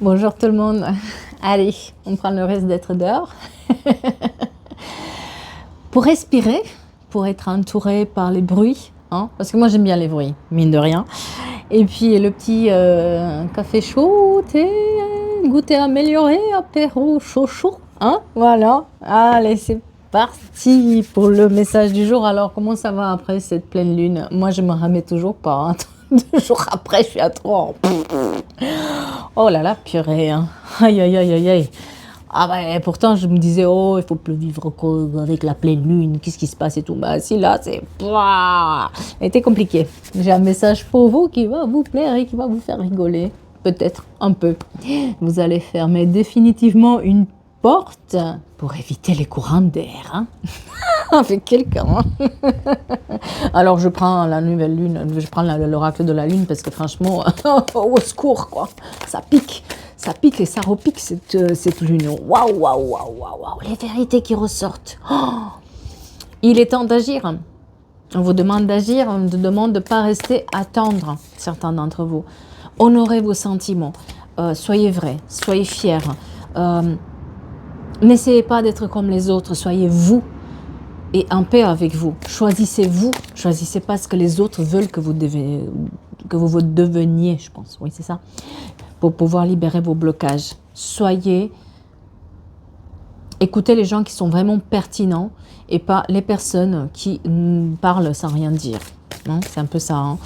Bonjour tout le monde. Allez, on prend le risque d'être dehors. Pour respirer, pour être entouré par les bruits, hein, parce que moi j'aime bien les bruits, mine de rien. Et puis le petit café chaud, thé, goûter amélioré, apéro chaud chaud, hein, voilà. Allez, c'est parti pour le message du jour. Alors, comment ça va après cette pleine lune? Moi, je me remets toujours pas, hein. 2 jours après, je suis à 3. Oh là là, purée, hein. Aïe, aïe, aïe, aïe, aïe. Ah bah, pourtant, je me disais, oh, il faut plus vivre avec la pleine lune, qu'est-ce qui se passe et tout. Bah si, là, c'est... Pouah, ça a été compliqué. J'ai un message pour vous qui va vous plaire et qui va vous faire rigoler. Peut-être un peu. Vous allez fermer définitivement une porte pour éviter les courants d'air, hein. Avec quelqu'un, hein. Alors, je prends la nouvelle lune, je prends l'oracle de la lune parce que franchement, au secours, quoi. Ça pique et ça repique cette lune. Waouh, waouh, waouh, waouh, waouh, les vérités qui ressortent. Oh, il est temps d'agir. On vous demande d'agir, on vous demande de ne pas rester attendre, certains d'entre vous. Honorez vos sentiments, soyez vrais, soyez fiers. N'essayez pas d'être comme les autres, soyez vous. Et en paix avec vous. Choisissez-vous. Choisissez pas ce que les autres veulent que vous deveniez, je pense. Oui, c'est ça. Pour pouvoir libérer vos blocages. Écoutez les gens qui sont vraiment pertinents et pas les personnes qui parlent sans rien dire. C'est un peu ça.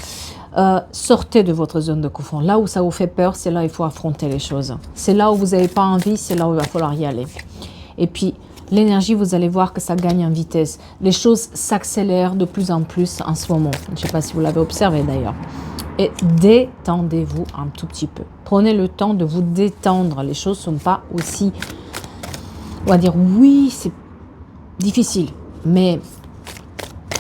Hein. Sortez de votre zone de confort. Là où ça vous fait peur, c'est là où il faut affronter les choses. C'est là où vous n'avez pas envie, c'est là où il va falloir y aller. Et puis, l'énergie, vous allez voir que ça gagne en vitesse. Les choses s'accélèrent de plus en plus en ce moment. Je ne sais pas si vous l'avez observé d'ailleurs. Et détendez-vous un tout petit peu. Prenez le temps de vous détendre. Les choses ne sont pas aussi... On va dire, oui, c'est difficile. Mais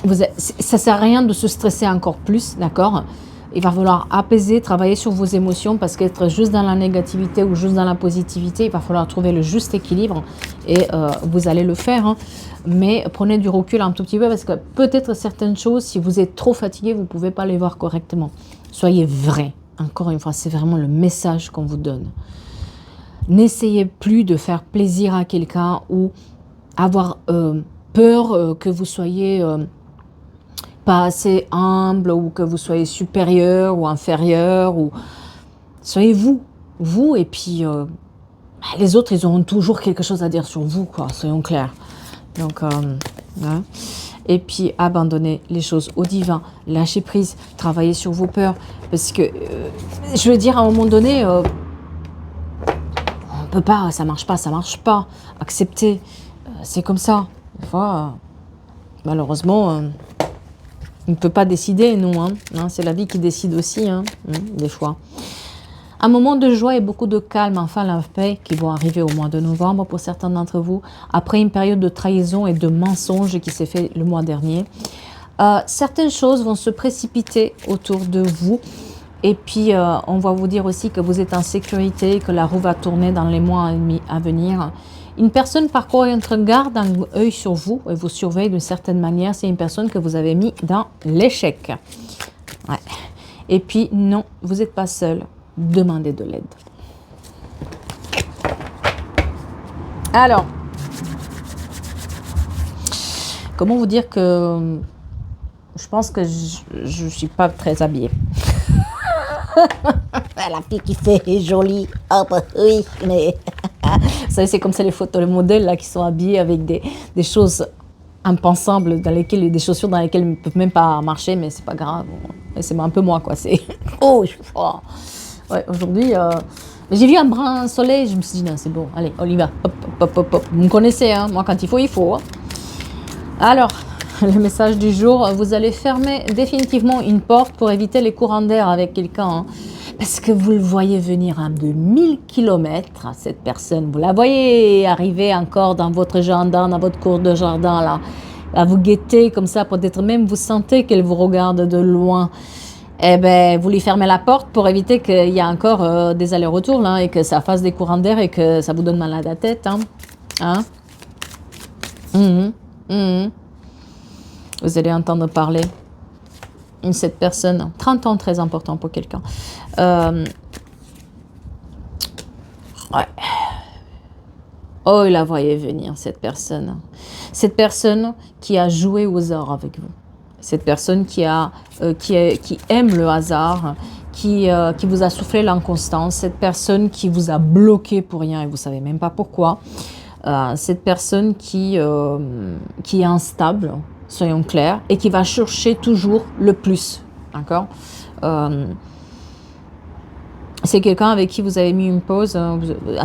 ça ne sert à rien de se stresser encore plus, d'accord ? Il va falloir apaiser, travailler sur vos émotions parce qu'être juste dans la négativité ou juste dans la positivité, il va falloir trouver le juste équilibre et vous allez le faire. Hein. Mais prenez du recul un tout petit peu parce que peut-être certaines choses, si vous êtes trop fatigué, vous ne pouvez pas les voir correctement. Soyez vrai. Encore une fois, c'est vraiment le message qu'on vous donne. N'essayez plus de faire plaisir à quelqu'un ou avoir peur que vous soyez... pas assez humble ou que vous soyez supérieur ou inférieur ou soyez vous et puis les autres ils auront toujours quelque chose à dire sur vous, quoi, soyons clairs. Donc hein. Et puis abandonnez les choses au divin, lâchez prise, travaillez sur vos peurs parce que je veux dire à un moment donné on peut pas, ça marche pas, acceptez, c'est comme ça. Des fois malheureusement on ne peut pas décider, nous. Hein. C'est la vie qui décide aussi, hein, des fois. Un moment de joie et beaucoup de calme, enfin la paix qui vont arriver au mois de novembre pour certains d'entre vous, après une période de trahison et de mensonges qui s'est fait le mois dernier. Certaines choses vont se précipiter autour de vous. Et puis, on va vous dire aussi que vous êtes en sécurité, que la roue va tourner dans les mois à venir. Une personne, par contre, garde un œil sur vous et vous surveille d'une certaine manière. C'est une personne que vous avez mis dans l'échec. Ouais. Et puis, non, vous n'êtes pas seul. Demandez de l'aide. Alors, comment vous dire que je pense que je ne suis pas très habillée. La fille qui fait jolie. Oh, oui, mais... Vous savez, c'est comme ça les photos, les modèles là qui sont habillés avec des choses impensables, des chaussures dans lesquelles ils ne peuvent même pas marcher, mais c'est pas grave. C'est un peu moi, quoi. C'est... Oh, je suis froid. Ouais, aujourd'hui, j'ai vu un brin soleil, je me suis dit, non, c'est bon, allez, on y va. Hop, hop, hop, hop. Vous me connaissez, hein. Moi, quand il faut. Hein. Alors, le message du jour, vous allez fermer définitivement une porte pour éviter les courants d'air avec quelqu'un. Hein. Parce que vous le voyez venir à de 1000 km, cette personne. Vous la voyez arriver encore dans votre jardin, dans votre cour de jardin, là, à vous guetter comme ça, peut-être même vous sentez qu'elle vous regarde de loin. Eh bien, vous lui fermez la porte pour éviter qu'il y ait encore des allers-retours, là, et que ça fasse des courants d'air et que ça vous donne mal à la tête. Hein? Vous allez entendre parler. Cette personne, 30 ans, très important pour quelqu'un. Ouais. Oh, il la voyait venir, cette personne. Cette personne qui a joué au hasard avec vous. Cette personne qui aime le hasard, qui vous a soufflé l'inconstance. Cette personne qui vous a bloqué pour rien et vous ne savez même pas pourquoi. Cette personne qui est instable, soyons clairs, et qui va chercher toujours le plus. D'accord. C'est quelqu'un avec qui vous avez mis une pause. En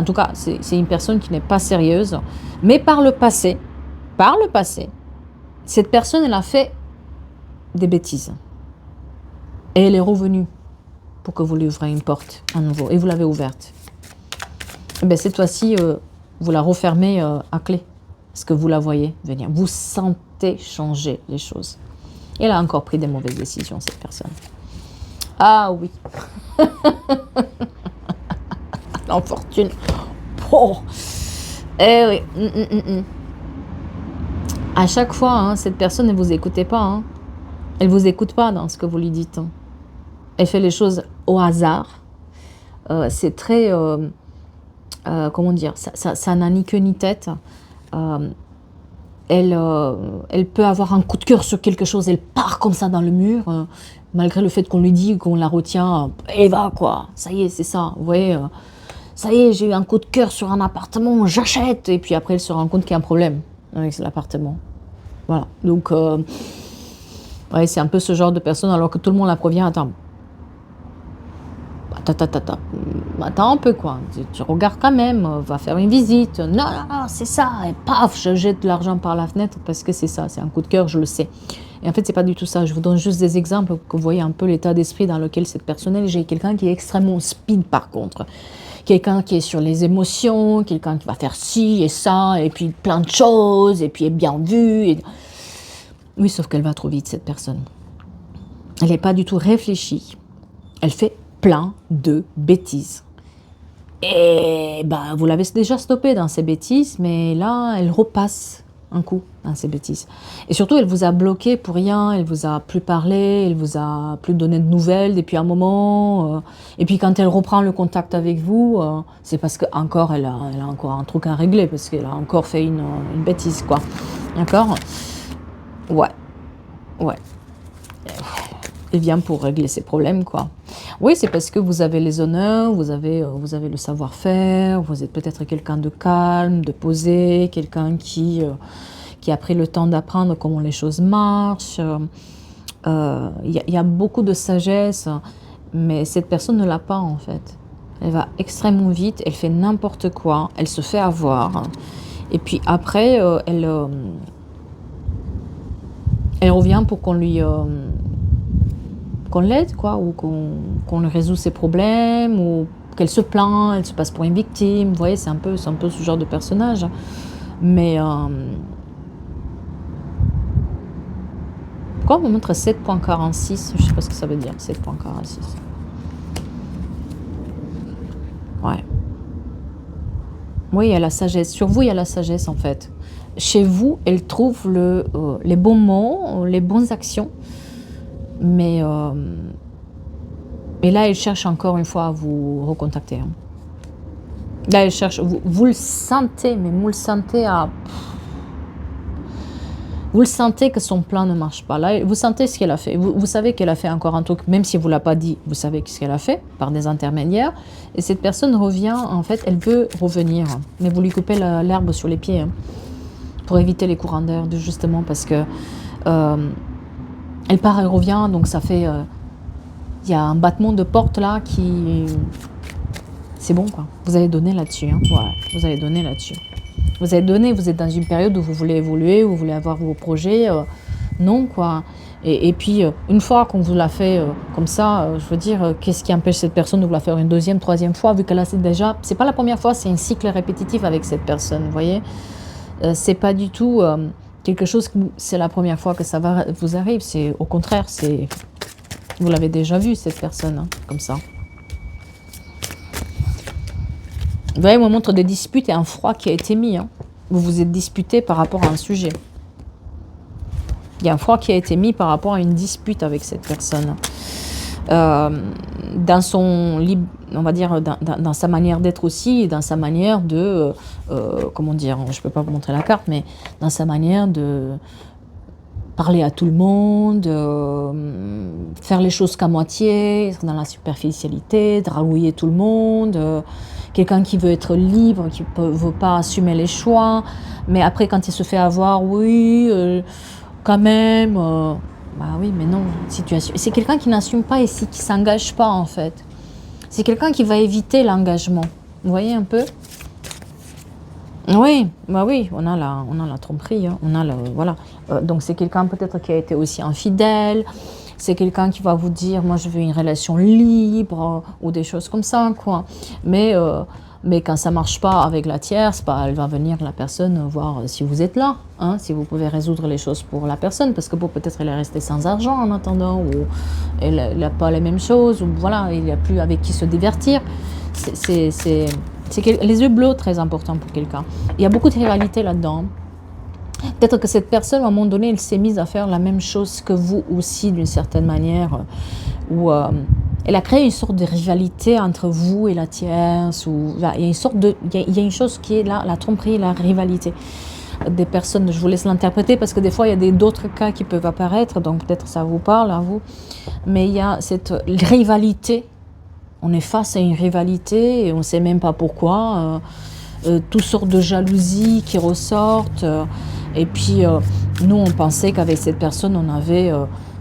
tout cas, c'est une personne qui n'est pas sérieuse. Mais par le passé, cette personne, elle a fait des bêtises. Et elle est revenue pour que vous lui ouvriez une porte à nouveau. Et vous l'avez ouverte. Et bien, cette fois-ci, vous la refermez à clé. Parce que vous la voyez venir. Vous sentez changer les choses. Elle a encore pris des mauvaises décisions, cette personne. Ah oui. L'infortune. Oh. Eh oui. À chaque fois, hein, cette personne ne vous écoutez pas. Hein. Elle ne vous écoute pas dans ce que vous lui dites. Hein. Elle fait les choses au hasard. C'est très... comment dire, ça n'a ni queue ni tête. Elle peut avoir un coup de cœur sur quelque chose, elle part comme ça dans le mur, malgré le fait qu'on lui dit qu'on la retient, elle va quoi, ça y est, c'est ça, vous voyez, ça y est, j'ai eu un coup de cœur sur un appartement, j'achète, et puis après elle se rend compte qu'il y a un problème avec l'appartement. Voilà, donc ouais, c'est un peu ce genre de personne, alors que tout le monde la provient, attends un peu quoi, tu regardes quand même, va faire une visite, non, c'est ça, et paf, je jette de l'argent par la fenêtre parce que c'est ça, c'est un coup de cœur, je le sais. Et en fait, c'est pas du tout ça, je vous donne juste des exemples pour que vous voyez un peu l'état d'esprit dans lequel cette personne est. J'ai quelqu'un qui est extrêmement speed par contre, quelqu'un qui est sur les émotions, quelqu'un qui va faire ci et ça, et puis plein de choses, et puis est bien vu. Et... Oui, sauf qu'elle va trop vite cette personne. Elle n'est pas du tout réfléchie, elle fait plein de bêtises. Et bah, vous l'avez déjà stoppé dans ces bêtises, mais là, elle repasse un coup dans ces bêtises. Et surtout, elle vous a bloqué pour rien, elle vous a plus parlé, elle vous a plus donné de nouvelles depuis un moment. Et puis quand elle reprend le contact avec vous, c'est parce que encore elle a encore un truc à régler, parce qu'elle a encore fait une bêtise, quoi. D'accord? Ouais. Elle vient pour régler ses problèmes, quoi. Oui, c'est parce que vous avez les honneurs, vous avez le savoir-faire, vous êtes peut-être quelqu'un de calme, de posé, quelqu'un qui a pris le temps d'apprendre comment les choses marchent. Il y a beaucoup de sagesse, mais cette personne ne l'a pas en fait. Elle va extrêmement vite, elle fait n'importe quoi, elle se fait avoir. Et puis après, elle revient pour qu'on lui... qu'on l'aide, quoi, ou qu'on lui résout ses problèmes, ou qu'elle se plaint, elle se passe pour une victime. Vous voyez, c'est un peu ce genre de personnage. Mais pourquoi on me montre 7.46? Je ne sais pas ce que ça veut dire, 7.46. Ouais. Oui, il y a la sagesse. Sur vous, il y a la sagesse, en fait. Chez vous, elle trouve les bons mots, les bonnes actions. Mais là, elle cherche encore une fois à vous recontacter. Hein. Là, elle cherche, vous le sentez, mais vous le sentez vous le sentez que son plan ne marche pas. Là, vous sentez ce qu'elle a fait. Vous savez qu'elle a fait encore un truc, même si vous ne l'avez pas dit, vous savez ce qu'elle a fait par des intermédiaires. Et cette personne revient, en fait, elle veut revenir. Mais vous lui coupez l'herbe sur les pieds. Hein, pour éviter les courants d'air, justement, parce que elle part, elle revient, donc ça fait... Il y a un battement de porte là qui... C'est bon quoi. Vous allez donner là-dessus. Hein. Ouais, vous allez donner là-dessus. Vous allez donner, vous êtes dans une période où vous voulez évoluer, où vous voulez avoir vos projets. Non quoi. Et puis, une fois qu'on vous l'a fait comme ça, je veux dire, qu'est-ce qui empêche cette personne de vous la faire une deuxième, troisième fois, vu qu'elle a déjà... C'est pas la première fois, c'est un cycle répétitif avec cette personne, vous voyez. C'est pas du tout quelque chose que c'est la première fois que ça vous arrive. C'est au contraire, c'est... Vous l'avez déjà vu, cette personne, hein, comme ça. Vous voyez, on me montre des disputes et un froid qui a été mis. Hein. Vous vous êtes disputé par rapport à un sujet. Il y a un froid qui a été mis par rapport à une dispute avec cette personne. dans son on va dire dans sa manière d'être aussi, et dans sa manière de comment dire, je peux pas vous montrer la carte, mais dans sa manière de parler à tout le monde, faire les choses qu'à moitié, être dans la superficialité, draouiller tout le monde, quelqu'un qui veut être libre, qui ne veut pas assumer les choix, mais après quand il se fait avoir, oui, quand même, bah oui, mais non, situation. C'est quelqu'un qui n'assume pas et qui ne s'engage pas en fait. C'est quelqu'un qui va éviter l'engagement. Vous voyez un peu? Oui, bah oui, on a la tromperie, hein, on a voilà. Donc c'est quelqu'un peut-être qui a été aussi infidèle, c'est quelqu'un qui va vous dire, moi je veux une relation libre ou des choses comme ça, quoi. Mais quand ça marche pas avec la tierce, bah, elle va venir la personne voir si vous êtes là, hein, si vous pouvez résoudre les choses pour la personne, parce que bon, peut-être elle est restée sans argent en attendant, ou elle n'a pas les mêmes choses, ou voilà, il n'y a plus avec qui se divertir. C'est les yeux bleus, très important pour quelqu'un. Il y a beaucoup de rivalité là-dedans. Peut-être que cette personne, à un moment donné, elle s'est mise à faire la même chose que vous aussi, d'une certaine manière, où elle a créé une sorte de rivalité entre vous et la tierce. Il y a il y a une chose qui est là, la tromperie, la rivalité des personnes. Je vous laisse l'interpréter parce que des fois, il y a d'autres cas qui peuvent apparaître, donc peut-être ça vous parle à vous. Mais il y a cette rivalité. On est face à une rivalité et on ne sait même pas pourquoi. Toutes sortes de jalousies qui ressortent. Et puis, nous, on pensait qu'avec cette personne, on avait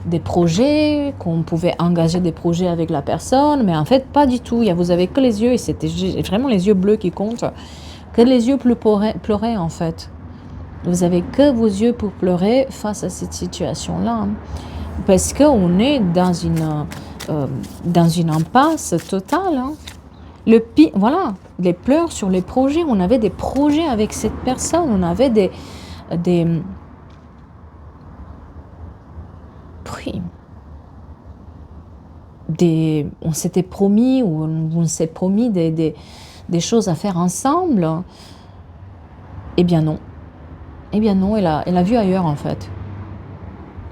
des projets, qu'on pouvait engager des projets avec la personne. Mais en fait, pas du tout. Vous avez que les yeux, et c'était vraiment les yeux bleus qui comptent, que les yeux pleuraient en fait. Vous avez que vos yeux pour pleurer face à cette situation-là. Parce qu'on est dans une impasse totale. Hein. Voilà, les pleurs sur les projets. On avait des projets avec cette personne. On avait on s'était promis, ou on s'est promis des choses à faire ensemble. Eh bien non. Eh bien non, elle a vu ailleurs en fait.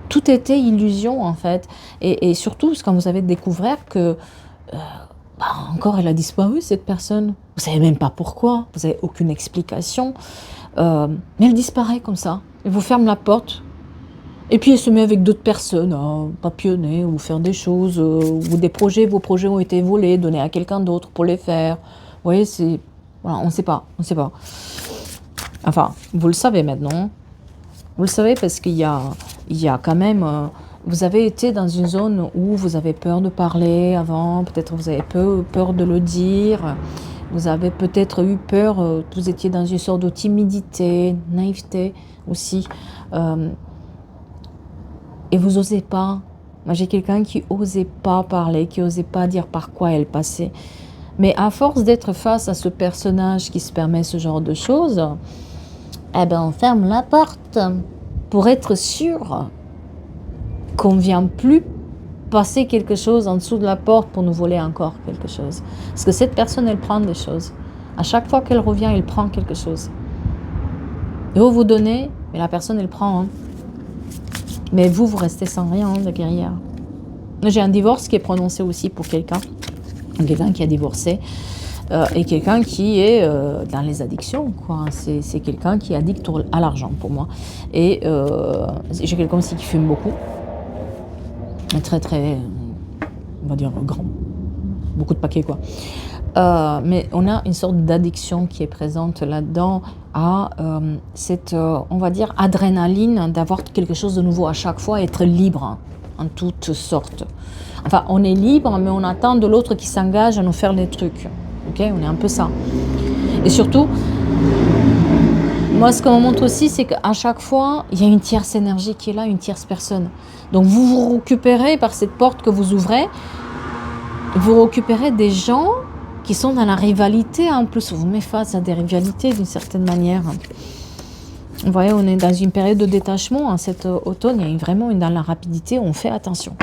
Tout était illusion en fait. Et surtout, quand vous avez découvert que encore elle a disparu cette personne. Vous savez même pas pourquoi, vous n'avez aucune explication. Mais elle disparaît comme ça. Elle vous ferme la porte. Et puis elle se met avec d'autres personnes à papillonner ou faire des choses. Ou vos projets ont été volés, donnés à quelqu'un d'autre pour les faire. Vous voyez, voilà, on ne sait pas. Enfin, vous le savez maintenant. Vous le savez parce qu'il y a quand même... vous avez été dans une zone où vous avez peur de parler avant, peut-être vous avez peur de le dire, vous avez peut-être eu peur, vous étiez dans une sorte de timidité, naïveté aussi, et vous n'osez pas. Moi j'ai quelqu'un qui n'osait pas parler, qui n'osait pas dire par quoi elle passait. Mais à force d'être face à ce personnage qui se permet ce genre de choses, eh ben on ferme la porte pour être sûr qu'on ne vient plus passer quelque chose en dessous de la porte pour nous voler encore quelque chose. Parce que cette personne, elle prend des choses. À chaque fois qu'elle revient, elle prend quelque chose. Et vous donnez, mais la personne, elle prend. Hein. Mais vous restez sans rien de guerrière. J'ai un divorce qui est prononcé aussi pour quelqu'un qui a divorcé. Et quelqu'un qui est dans les addictions, quoi. C'est quelqu'un qui est addict à l'argent pour moi. Et j'ai quelqu'un aussi qui fume beaucoup. Très très, on va dire grand, beaucoup de paquets quoi. Mais on a une sorte d'addiction qui est présente là-dedans à cette, on va dire, adrénaline d'avoir quelque chose de nouveau à chaque fois, être libre hein, en toutes sortes. Enfin, on est libre, mais on attend de l'autre qui s'engage à nous faire des trucs. Ok, on est un peu ça. Et surtout, moi, ce qu'on me montre aussi, c'est qu'à chaque fois, il y a une tierce énergie qui est là, une tierce personne. Donc, vous vous récupérez par cette porte que vous ouvrez, vous récupérez des gens qui sont dans la rivalité. En plus, vous mettez face à des rivalités d'une certaine manière. Vous voyez, on est dans une période de détachement. En cet automne, il y a vraiment dans la rapidité, on fait attention.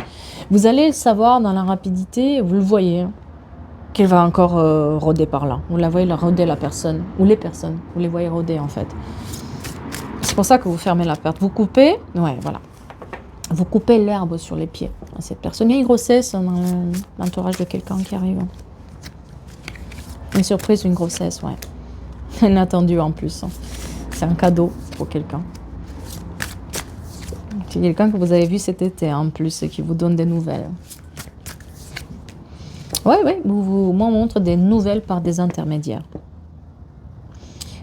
Vous allez le savoir dans la rapidité, vous le voyez, qu'elle va encore rôder par là. Vous la voyez rôder la personne, ou les personnes, vous les voyez rôder en fait. C'est pour ça que vous fermez la porte. Vous coupez, ouais, voilà. Vous coupez l'herbe sur les pieds. Cette personne, il y a une grossesse dans l'entourage de quelqu'un qui arrive. Une surprise, une grossesse, ouais. Inattendue en plus. C'est un cadeau pour quelqu'un. C'est quelqu'un que vous avez vu cet été en plus, qui vous donne des nouvelles. Ouais, vous montre des nouvelles par des intermédiaires.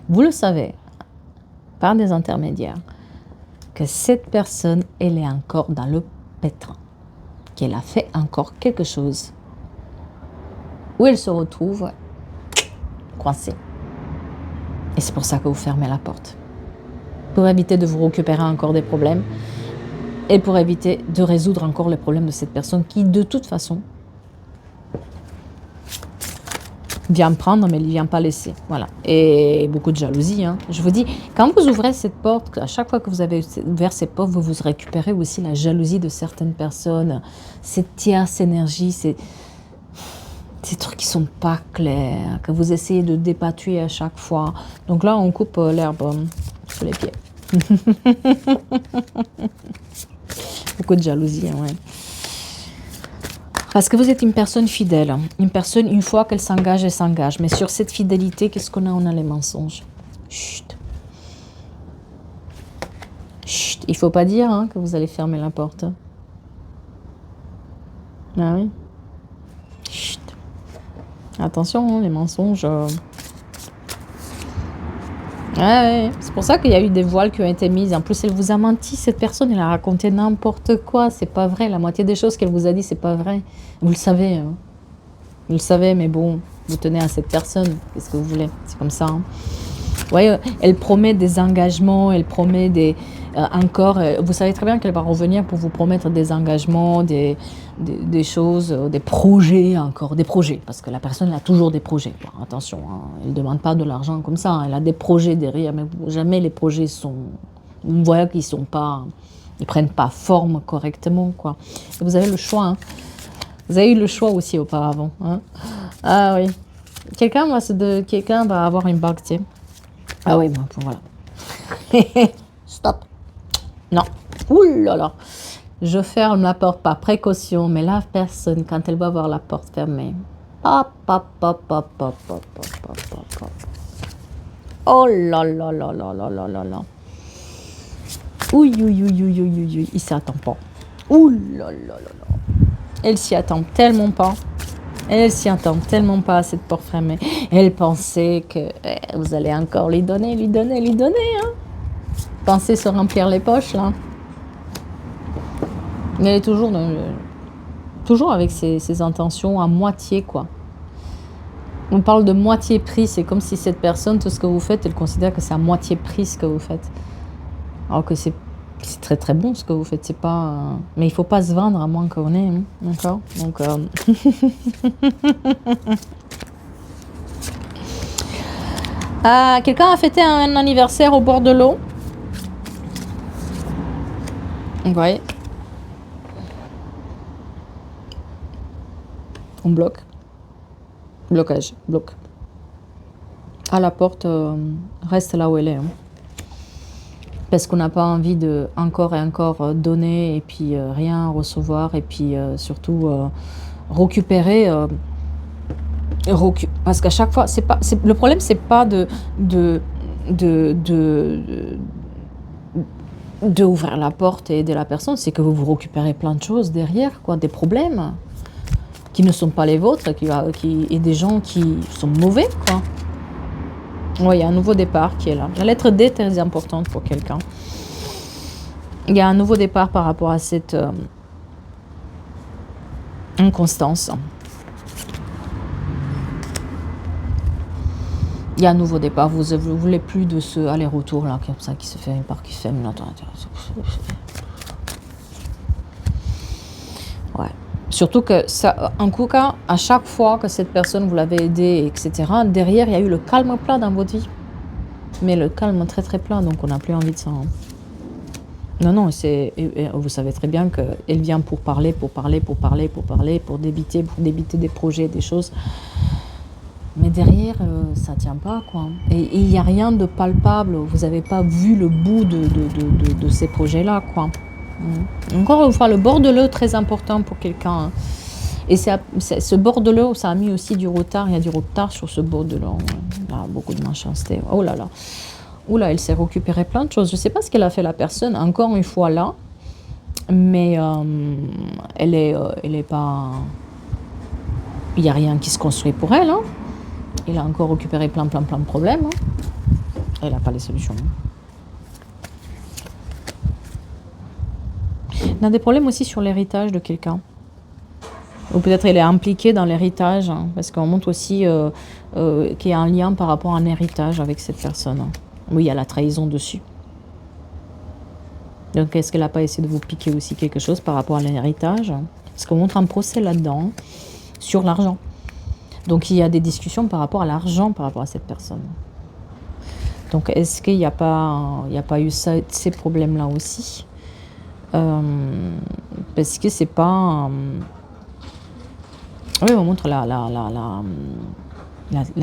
Vous le savez, par des intermédiaires, que cette personne, elle est encore dans le pétrin, qu'elle a fait encore quelque chose, où elle se retrouve coincée. Et c'est pour ça que vous fermez la porte. Pour éviter de vous récupérer encore des problèmes, et pour éviter de résoudre encore les problèmes de cette personne qui, de toute façon, vient prendre, mais il ne vient pas laisser. Voilà. Et beaucoup de jalousie. Hein. Je vous dis, quand vous ouvrez cette porte, à chaque fois que vous avez ouvert cette porte, vous vous récupérez aussi la jalousie de certaines personnes, cette tierce énergie, ces trucs qui ne sont pas clairs, que vous essayez de dépatouiller à chaque fois. Donc là, on coupe l'herbe sur les pieds. Beaucoup de jalousie, hein, ouais. Parce que vous êtes une personne fidèle. Une personne, une fois qu'elle s'engage, elle s'engage. Mais sur cette fidélité, qu'est-ce qu'on a? On a les mensonges. Chut. Chut. Il ne faut pas dire hein, que vous allez fermer la porte. Ah oui. Chut. Attention, hein, les mensonges. Ouais, c'est pour ça qu'il y a eu des voiles qui ont été mises. En plus, elle vous a menti, cette personne, elle a raconté n'importe quoi. C'est pas vrai. La moitié des choses qu'elle vous a dit, c'est pas vrai. Vous le savez. Hein. Vous le savez, mais bon, vous tenez à cette personne. Qu'est-ce que vous voulez? C'est comme ça. Hein. Vous voyez, elle promet des engagements, elle promet des... encore, vous savez très bien qu'elle va revenir pour vous promettre des engagements, des choses, des projets encore, des projets. Parce que la personne elle a toujours des projets. Bon, attention, hein, elle ne demande pas de l'argent comme ça. Elle a des projets derrière, mais jamais les projets sont... Vous voyez qu'ils sont pas... Ils ne prennent pas forme correctement, quoi. Et vous avez le choix. Hein. Vous avez eu le choix aussi auparavant. Hein. Ah oui. Quelqu'un va avoir une bague, tu sais. Ah oui, bon, voilà. Stop. Non. Ouh là là. Je ferme la porte par précaution, mais la personne, quand elle va voir la porte fermée, hop, hop, hop, hop, hop, hop, hop, hop, hop, hop. Oh là là là là là là là là. Ouh, il s'y attend pas. Ouh là là là là. Elle s'y attend tellement pas. Elle s'y attend tellement pas à cette porte fermée. Elle pensait que vous allez encore lui donner. Hein. Pensez se remplir les poches, là. Mais elle est toujours avec ses intentions à moitié, quoi. On parle de moitié prix. C'est comme si cette personne, tout ce que vous faites, elle considère que c'est à moitié prix ce que vous faites. Alors que c'est très très bon ce que vous faites. C'est pas... Mais il faut pas se vendre à moins qu'on ait. Hein, d'accord. Donc... quelqu'un a fêté un anniversaire au bord de l'eau. Vous voyez. On bloque. Blocage. Bloque. À la porte, reste là où elle est. Hein. Parce qu'on n'a pas envie de encore et encore donner et puis rien recevoir et puis surtout récupérer. Parce qu'à chaque fois, le problème, c'est pas de ouvrir la porte et aider la personne, c'est que vous récupérez plein de choses derrière, quoi, des problèmes qui ne sont pas les vôtres et des gens qui sont mauvais, quoi. Oui, il y a un nouveau départ qui est là. La lettre D est très importante pour quelqu'un. Il y a un nouveau départ par rapport à cette inconstance. Il y a un nouveau départ. Vous ne voulez plus de ce aller-retour là, comme ça, qui se fait une part qui fait. Ouais. Surtout que ça, en tout cas, à chaque fois que cette personne vous l'avez aidé, etc., derrière, il y a eu le calme plat dans votre vie. Mais le calme très très plat, donc on n'a plus envie de ça. Hein. Non, vous savez très bien qu'elle vient pour parler, pour débiter des projets, des choses. Mais derrière, ça ne tient pas, quoi. Et il n'y a rien de palpable. Vous n'avez pas vu le bout de ces projets-là, quoi. Encore une fois, le bordeleux, très important pour quelqu'un. Hein. Et ce bordeleux, ça a mis aussi du retard. Il y a du retard sur ce bordeleux. Il y a beaucoup de malchancité. Oh là là. Oula, elle s'est récupérée plein de choses. Je ne sais pas ce qu'elle a fait la personne, encore une fois là. Mais elle est pas... Il n'y a rien qui se construit pour elle. Hein. Elle a encore récupéré plein de problèmes. Hein. Elle n'a pas les solutions. Elle a des problèmes aussi sur l'héritage de quelqu'un. Ou peut-être elle est impliquée dans l'héritage, hein, parce qu'on montre aussi qu'il y a un lien par rapport à un héritage avec cette personne. Hein. Oui, il y a la trahison dessus. Donc est-ce qu'elle n'a pas essayé de vous piquer aussi quelque chose par rapport à l'héritage? Parce qu'on montre un procès là-dedans, sur l'argent. Donc il y a des discussions par rapport à l'argent, par rapport à cette personne. Donc est-ce qu'il n'y a pas eu ces problèmes-là aussi? Parce que c'est pas... oui, on montre la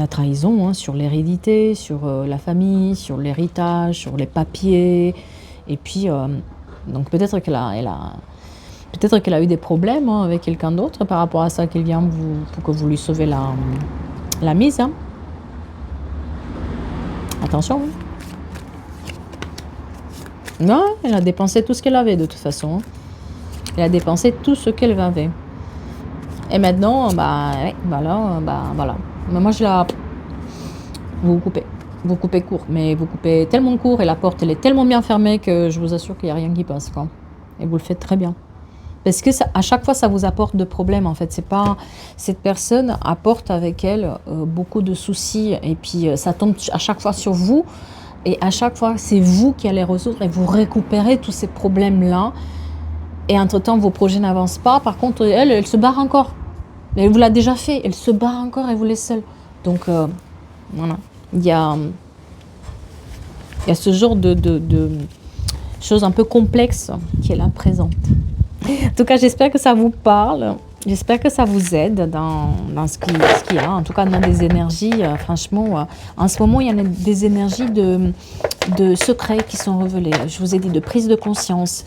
trahison, hein, sur l'hérédité, sur la famille, sur l'héritage, sur les papiers. Et puis, donc peut-être qu'elle a eu des problèmes, hein, avec quelqu'un d'autre par rapport à ça, qu'elle vient pour que vous lui sauvez la mise. Hein. Attention. Hein. Non, elle a dépensé tout ce qu'elle avait de toute façon. Hein. Elle a dépensé tout ce qu'elle avait. Et maintenant, voilà. Mais moi, vous coupez court, mais vous coupez tellement court et la porte, elle est tellement bien fermée que je vous assure qu'il n'y a rien qui passe, quoi. Et vous le faites très bien. Parce que à chaque fois, ça vous apporte de problèmes, en fait. C'est pas... Cette personne apporte avec elle beaucoup de soucis, et puis ça tombe à chaque fois sur vous, et à chaque fois, c'est vous qui allez résoudre, et vous récupérez tous ces problèmes-là, et entre-temps, vos projets n'avancent pas. Par contre, elle se barre encore. Elle vous l'a déjà fait, elle se barre encore et vous laisse seule. Donc, voilà. Il y a ce genre de choses un peu complexes qui est là présente. En tout cas, j'espère que ça vous parle. J'espère que ça vous aide dans ce qu'il y a. En tout cas, dans des énergies, franchement, en ce moment, il y a des énergies de secrets qui sont révélés. Je vous ai dit de prise de conscience.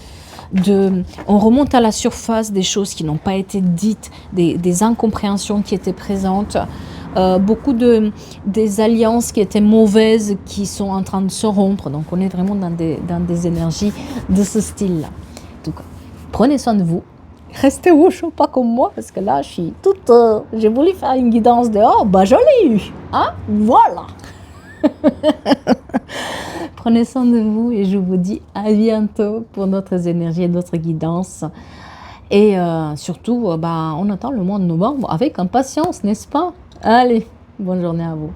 On remonte à la surface des choses qui n'ont pas été dites, des incompréhensions qui étaient présentes, beaucoup des alliances qui étaient mauvaises qui sont en train de se rompre. Donc on est vraiment dans des énergies de ce style-là. Donc prenez soin de vous. Restez au chaud, pas comme moi, parce que là je suis toute... j'ai voulu faire une guidance dehors, je l'ai eu. Hein, voilà. Prenez soin de vous et je vous dis à bientôt pour d'autres énergies et d'autres guidances. Et surtout, on attend le mois de novembre avec impatience, n'est-ce pas? Allez, bonne journée à vous.